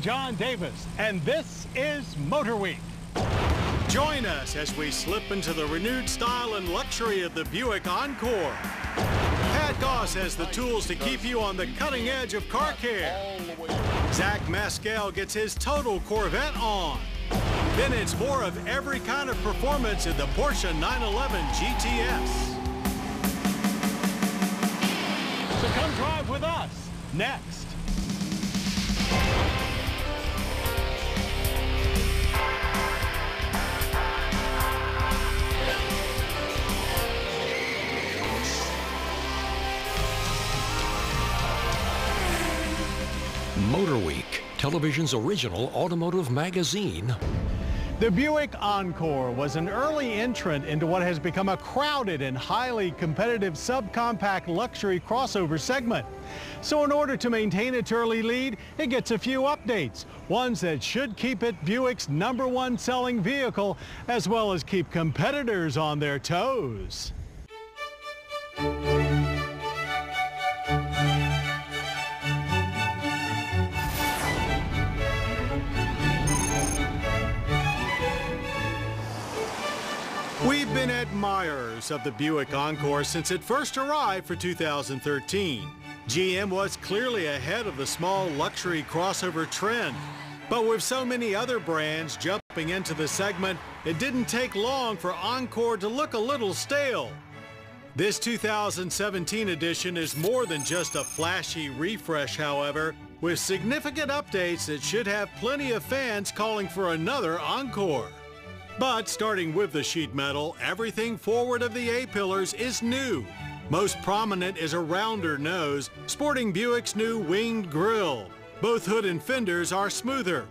John Davis, and this is Motor Week. Join us as we slip into the renewed style and luxury of the Buick Encore. Pat Goss has the tools to keep you on the cutting edge of car care. Zach Maskell gets his total Corvette on. Then it's more of every kind of performance in the Porsche 911 GTS. So come drive with us next. Motor Week, television's original automotive magazine. The Buick Encore was an early entrant into what has become a crowded and highly competitive subcompact luxury crossover segment. So in order to maintain its early lead, it gets a few updates, ones that should keep it Buick's #1 selling vehicle, as well as keep competitors on their toes. We've been admirers of the Buick Encore since it first arrived for 2013. GM was clearly ahead of the small luxury crossover trend. But with so many other brands jumping into the segment, it didn't take long for Encore to look a little stale. This 2017 edition is more than just a flashy refresh, however, with significant updates that should have plenty of fans calling for another Encore. But starting with the sheet metal, everything forward of the A-pillars is new. Most prominent is a rounder nose, sporting Buick's new winged grille. Both hood and fenders are smoother.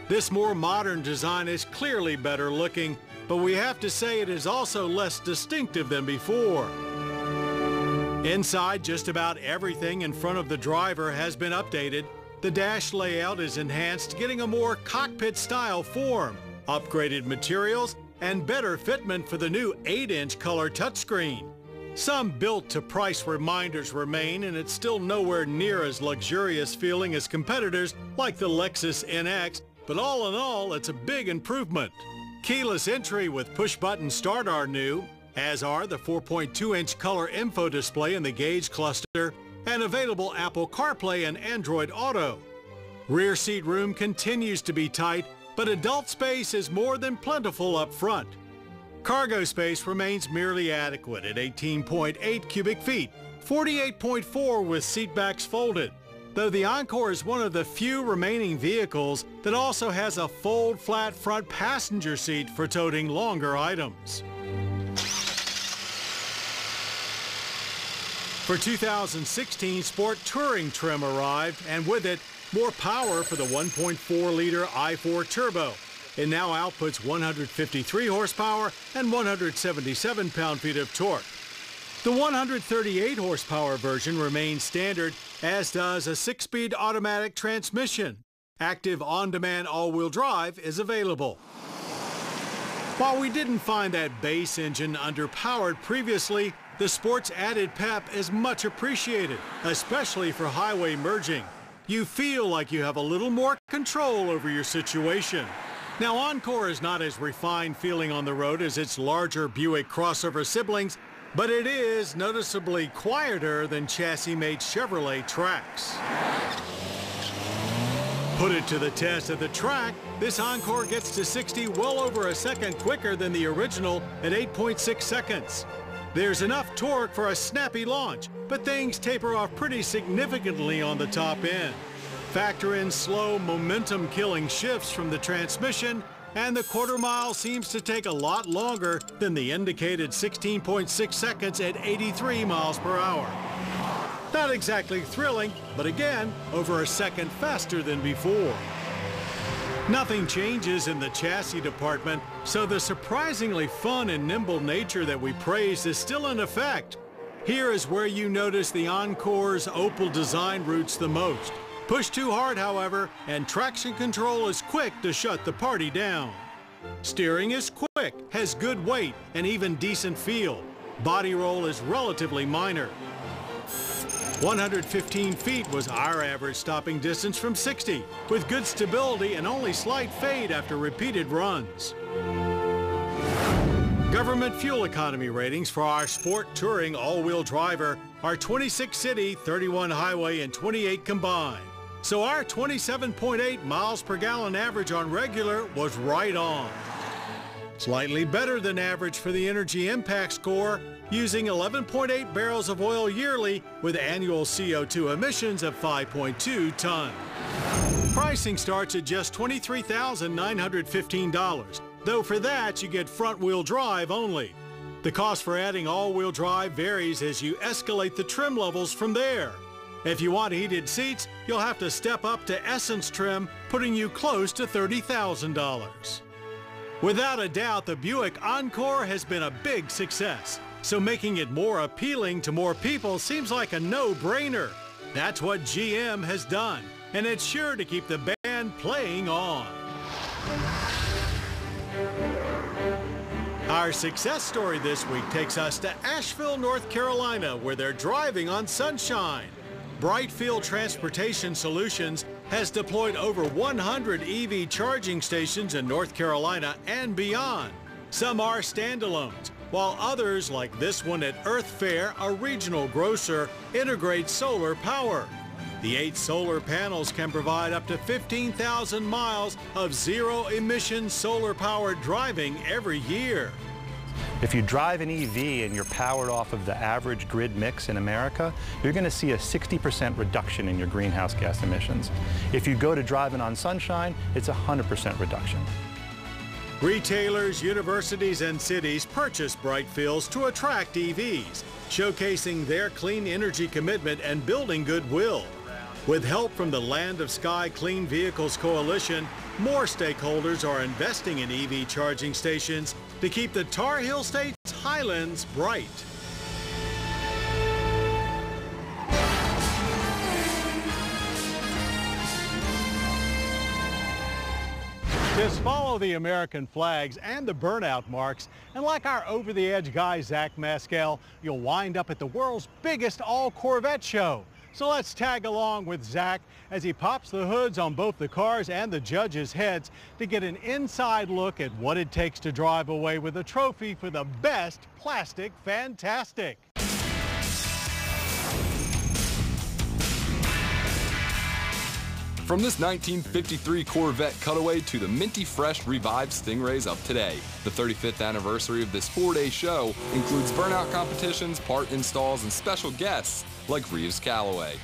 This more modern design is clearly better looking, but we have to say it is also less distinctive than before. Inside, just about everything in front of the driver has been updated. The dash layout is enhanced, getting a more cockpit-style form. Upgraded materials, and better fitment for the new 8-inch color touchscreen. Some built-to-price reminders remain, and it's still nowhere near as luxurious feeling as competitors like the Lexus NX, but all in all, it's a big improvement. Keyless entry with push-button start are new, as are the 4.2-inch color info display in the gauge cluster, and available Apple CarPlay and Android Auto. Rear seat room continues to be tight, but adult space is more than plentiful up front. Cargo space remains merely adequate at 18.8 cubic feet, 48.4 with seatbacks folded, though the Encore is one of the few remaining vehicles that also has a fold-flat front passenger seat for toting longer items. For 2016, Sport Touring trim arrived, and with it, more power for the 1.4-liter i4 Turbo. It now outputs 153 horsepower and 177 pound-feet of torque. The 138 horsepower version remains standard, as does a 6-speed automatic transmission. Active on-demand all-wheel drive is available. While we didn't find that base engine underpowered previously, the Sport's added pep is much appreciated, especially for highway merging. You feel like you have a little more control over your situation. Now, Encore is not as refined feeling on the road as its larger Buick crossover siblings, but it is noticeably quieter than chassis-made Chevrolet Trax. Put it to the test at the track, this Encore gets to 60 well over a second quicker than the original at 8.6 seconds. There's enough torque for a snappy launch, but things taper off pretty significantly on the top end. Factor in slow, momentum-killing shifts from the transmission, and the quarter mile seems to take a lot longer than the indicated 16.6 seconds at 83 miles per hour. Not exactly thrilling, but again, over a second faster than before. Nothing changes in the chassis department, so the surprisingly fun and nimble nature that we praised is still in effect. Here is where you notice the Encore's opal design roots the most. Push too hard, however, and traction control is quick to shut the party down. Steering is quick, has good weight, and even decent feel. Body roll is relatively minor. 115 feet was our average stopping distance from 60, with good stability and only slight fade after repeated runs. Government fuel economy ratings for our sport touring all-wheel driver are 26 city, 31 highway, and 28 combined. So our 27.8 miles per gallon average on regular was right on. Slightly better than average for the energy impact score, using 11.8 barrels of oil yearly with annual CO2 emissions of 5.2 tons. Pricing starts at just $23,915, though for that you get front-wheel drive only. The cost for adding all-wheel drive varies as you escalate the trim levels from there. If you want heated seats, you'll have to step up to Essence trim, putting you close to $30,000. Without a doubt, the Buick Encore has been a big success, so making it more appealing to more people seems like a no-brainer. That's what GM has done, and it's sure to keep the band playing on. Our success story this week takes us to Asheville, North Carolina, where they're driving on sunshine. Brightfield Transportation Solutions has deployed over 100 EV charging stations in North Carolina and beyond. Some are standalones, while others, like this one at Earth Fair, a regional grocer, integrate solar power. The 8 solar panels can provide up to 15,000 miles of zero-emission solar-powered driving every year. If you drive an EV and you're powered off of the average grid mix in America, you're going to see a 60% reduction in your greenhouse gas emissions. If you go to driving on sunshine, it's a 100% reduction. Retailers, universities, and cities purchase Brightfields to attract EVs, showcasing their clean energy commitment and building goodwill. With help from the Land of Sky Clean Vehicles Coalition, more stakeholders are investing in EV charging stations to keep the Tar Heel State's highlands bright. Just follow the American flags and the burnout marks, and like our over-the-edge guy, Zach Maskell, you'll wind up at the world's biggest all-Corvette show. So let's tag along with Zach as he pops the hoods on both the cars and the judges' heads to get an inside look at what it takes to drive away with a trophy for the best plastic fantastic. From this 1953 Corvette cutaway to the minty fresh revived Stingrays of today, the 35th anniversary of this 4-day show includes burnout competitions, part installs, and special guests like Reeves Callaway.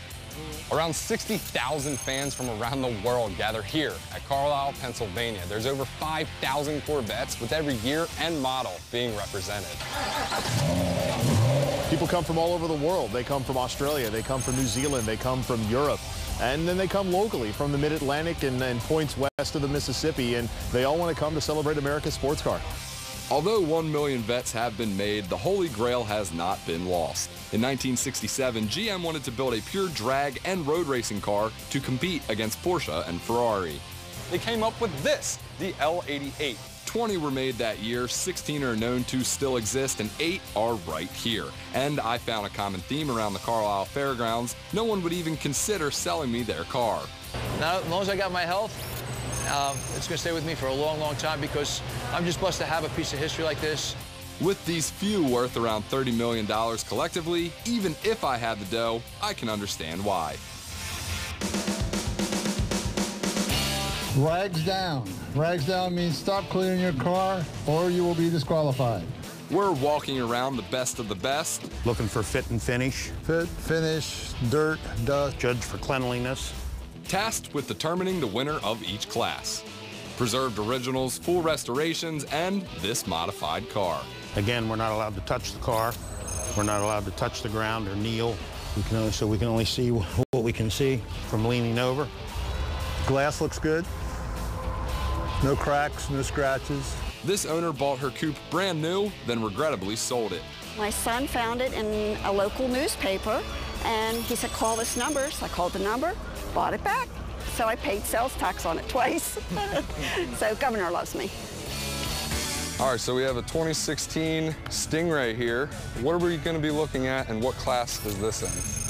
Around 60,000 fans from around the world gather here at Carlisle, Pennsylvania. There's over 5,000 Corvettes with every year and model being represented. People come from all over the world. They come from Australia, they come from New Zealand, they come from Europe, and then they come locally from the Mid-Atlantic and points west of the Mississippi, and they all want to come to celebrate America's sports car. Although 1 million vets have been made, the Holy Grail has not been lost. In 1967, GM wanted to build a pure drag and road racing car to compete against Porsche and Ferrari. They came up with this, the L88. 20 were made that year, 16 are known to still exist, and 8 are right here. And I found a common theme around the Carlisle Fairgrounds. No one would even consider selling me their car. Now, as long as I got my health, it's going to stay with me for a long, long time because I'm just blessed to have a piece of history like this. With these few worth around $30 million collectively, even if I had the dough, I can understand why. Rags down. Rags down means stop cleaning your car or you will be disqualified. We're walking around the best of the best. Looking for fit and finish. Fit, finish, dirt, dust. Judge for cleanliness. Tasked with determining the winner of each class. Preserved originals, full restorations, and this modified car. Again, we're not allowed to touch the car. We're not allowed to touch the ground or kneel. We can only see what we can see from leaning over. Glass looks good. No cracks, no scratches. This owner bought her coupe brand new, then regrettably sold it. My son found it in a local newspaper, and he said, call this number. So I called the number, bought it back. So I paid sales tax on it twice. So Governor loves me. All right, so we have a 2016 Stingray here. What are we going to be looking at, and what class is this in?